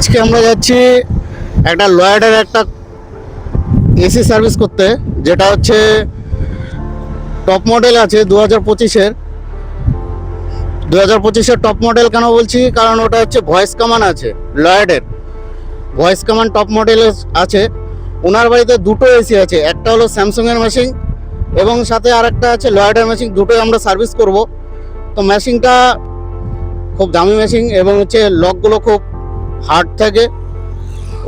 আজকে আমরা যাচ্ছি একটা লয়েডের একটা এসি সার্ভিস করতে, যেটা হচ্ছে টপ মডেল আছে 2025-এর। 2025-এর টপ মডেল কেন বলছি, কারণ ওটা হচ্ছে ভয়েস কমান্ড আছে লয়েডের। ভয়েস কমান্ড টপ মডেল আছে। ওনার বাড়িতে দুটো এসি আছে, একটা হলো স্যামসাংয়ের মেশিন এবং সাথে আরেকটা আছে লয়েডের মেশিন। দুটোই আমরা সার্ভিস করব। তো মেশিনটা খুব দামি মেশিন এবং হচ্ছে লকগুলো খুব হার্ড থাকে,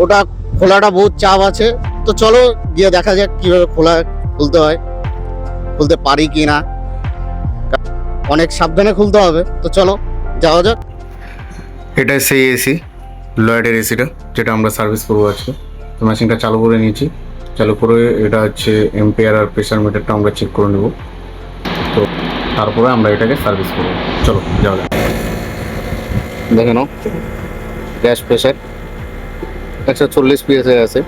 ওটা খোলাটা বহুত চাপ আছে। তো চলো গিয়ে দেখা যাক কীভাবে খুলতে হয়, খুলতে পারি কি না। অনেক সাবধানে খুলতে হবে, তো চলো যাওয়া যাক। এটা সেই এসি, লয়েডের এসিটা, যেটা আমরা সার্ভিস করবো আজকে। তো মেশিনটা চালু করে নিয়েছি। চালু করে এটা হচ্ছে এম্পিয়ার আর প্রেশার মিটারটা আমরা চেক করে নেব। তো তারপরে আমরা এটাকে সার্ভিস করবো। চলো যাওয়া যাক। দেখে নাও, গ্যাস প্রেশার 140 PSI আছে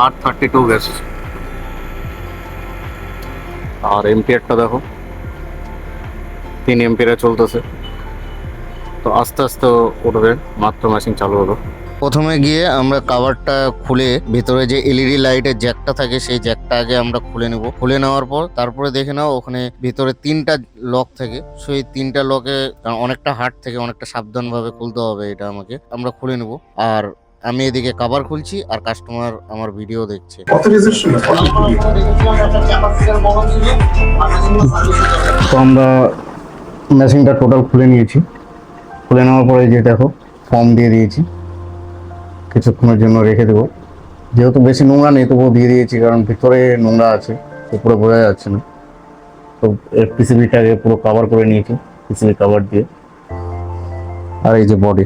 আর 32 গ্যাস। আর এম্পিয়ারটা দেখো 3 এম্পিয়ারে চলতেছে। তো আস্তে আস্তে উঠবে, মাত্র মেশিন চালু হলো। প্রথমে গিয়ে আমরা কাভারটা খুলে ভিতরে যে এলইডি লাইটের জ্যাকটা থাকে সেই জ্যাকটা আগে আমরা খুলে নেব। খুলে নেওয়ার পর তারপরে দেখে নাও ওখানে ভিতরে 3টা লক থাকে। সেই 3টা লকে অনেকটা হার্ড থেকে অনেকটা সাবধানভাবে খুলতে হবে। এটা আমরা খুলে নেব। আর আমি এদিকে কাভার খুলছি আর কাস্টমার আমার ভিডিও দেখছে। তো আমরা মেশিনটা টোটাল খুলে নিয়েছি। খুলে নেওয়ার পরে যে দেখো ফর্ম দিয়ে দিয়েছি, কিছুক্ষণের জন্য রেখে দেবো। যেহেতু বেশি নোংরা নেই তবুও দিয়ে দিয়েছি, কারণ ভিতরে নোংরা আছে, উপরে বোঝা যাচ্ছে না। তো পিসিবিটাকে পুরো কভার করে নিয়েছি পিসিবি কভার দিয়ে। আর এই যে বডি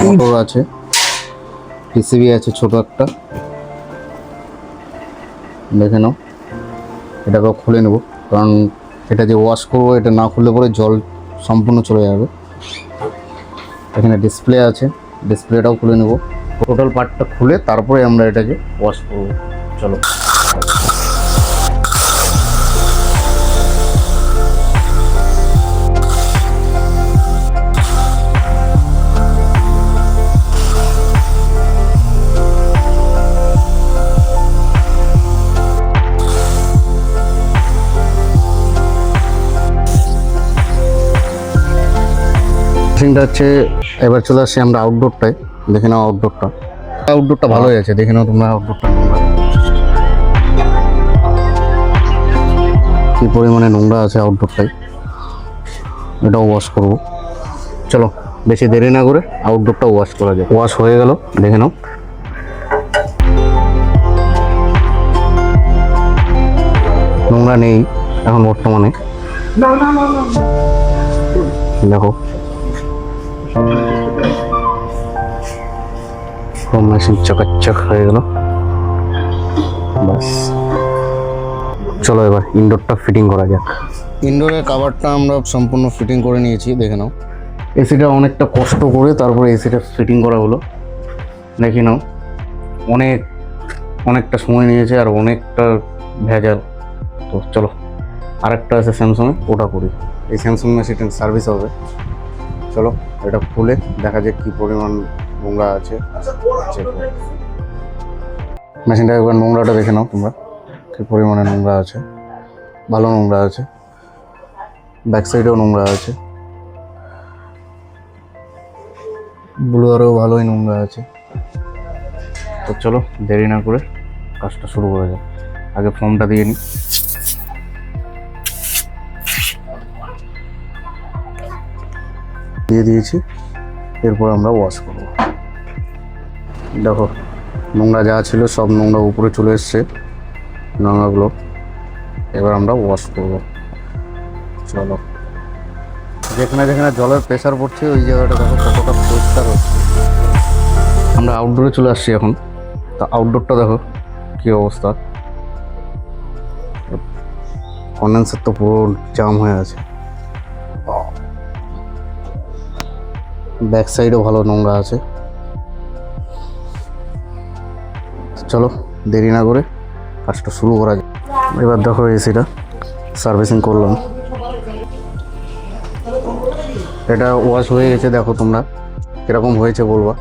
মোটর আছে, পিসিবি আছে ছোট একটা, দেখে নাও। এটাকেও খুলে নেব, কারণ এটা যে ওয়াশ করবো এটা না খুললে পরে জল সম্পূর্ণ চলে যাবে। এখানে ডিসপ্লে আছে, ডিসপ্লেটাও খুলে নেব। টোটাল পার্টটা খুলে তারপরে আমরা এটাকে ওয়াশ করব। চলো। মেশিনটা হচ্ছে, এবার চলে আসছি আমরা আউটডোরটায়। দেখে নাও আউটডোরটা ভালোই আছে। দেখে নাও তোমরা আউটডোরটা কি পরিমাণে নোংরা আছে আউটডোরটায়। এটাও ওয়াশ করব। চলো বেশি দেরি না করে আউটডোরটা ওয়াশ করা যায়। ওয়াশ হয়ে গেল, দেখে নাও। নোংরা নেই এখন বর্তমানে, দেখো। মেশিন চকাচক হয়ে গেল, বাস। চলো এবার ইনডোরটা ফিটিং করা যাক। ইনডোরের কাভারটা আমরা সম্পূর্ণ ফিটিং করে নিয়েছি, দেখে নাও। এসিটা অনেকটা কষ্ট করে তারপরে এসিটা ফিটিং করা হলো, দেখে নাও। অনেকটা সময় নিয়েছে আর অনেকটা ভেজাল। তো চলো আরেকটা আছে স্যামসাংয়ে, ওটা করি। এই স্যামসাং মেশিনটা সার্ভিস হবে। চলো এটা খুলে দেখা যাক কী পরিমাণ নোংরা আছে। মেশিনটা একবার নোংরাটা দেখে নাও তোমরা, কী পরিমাণে নোংরা আছে। ভালো নোংরা আছে, ব্যাক সাইডেও নোংরা আছে, ব্লুয়ারেও ভালোই নোংরা আছে। তো চলো দেরি না করে কাজটা শুরু করা যাক। আগে ফর্মটা দিয়ে নিই। দিয়ে দিয়েছি, এরপর আমরা ওয়াশ করব। দেখো নোংরা যা ছিল সব নোংরা উপরে চলে এসছে, নোংরাগুলো এবার আমরা ওয়াশ করব। চলো, যেখানে যেখানে জলের প্রেশার পড়ছে ওই জায়গাটা দেখো কতটা পরিষ্কার হচ্ছে। আমরা আউটডোরে চলে আসছি এখন। তা আউটডোরটা দেখো কী অবস্থা, কন্ডেন্সার তো পুরো জাম হয়ে আছে। ব্যাক সাইডও ভালো নোংরা আছে। চলো দেরি না করে কাজটা শুরু করা যায়। এবার দেখো এসিটা সার্ভিসিং করলাম। এটা ওয়াশ হয়ে গেছে, দেখো তোমরা কিরকম হয়েছে বলবা।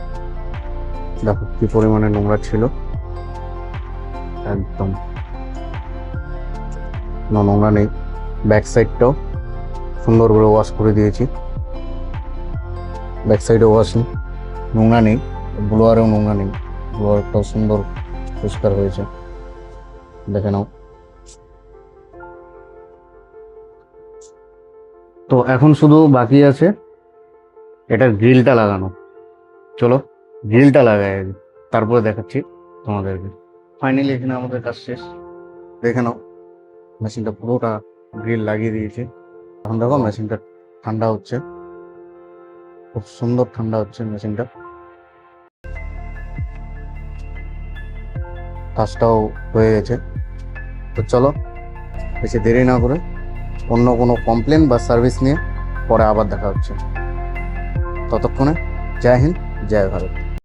দেখো কি পরিমাণে নোংরা ছিল, একদম কোনো নোংরা নেই। ব্যাক সাইডটাও সুন্দর করে ওয়াশ করে দিয়েছি, ব্যাক সাইডে ওয়াশ নোংরা নেই, ব্লোয়ারেও নোংরা নেই, ব্লোয়ারটাও সুন্দর পরিষ্কার হয়েছে, দেখে নাও। তো এখন শুধু বাকি আছে এটার গ্রিলটা লাগানো। চলো গ্রিলটা লাগাই আগে, তারপরে দেখাচ্ছি তোমাদেরকে। ফাইনালি এখানে আমাদের কাজ শেষ, দেখে নাও। মেশিনটা পুরোটা গ্রিল লাগিয়ে দিয়েছি। এখন দেখো মেশিনটা ঠান্ডা হচ্ছে, খুব সুন্দর ঠান্ডা হচ্ছে মেশিনটা। কাজটাও হয়ে গেছে। তো চলো বেশি দেরি না করে অন্য কোনো কমপ্লেন বা সার্ভিস নিয়ে পরে আবার দেখা হচ্ছে। ততক্ষণে জয় হিন্দ, জয় ভারত।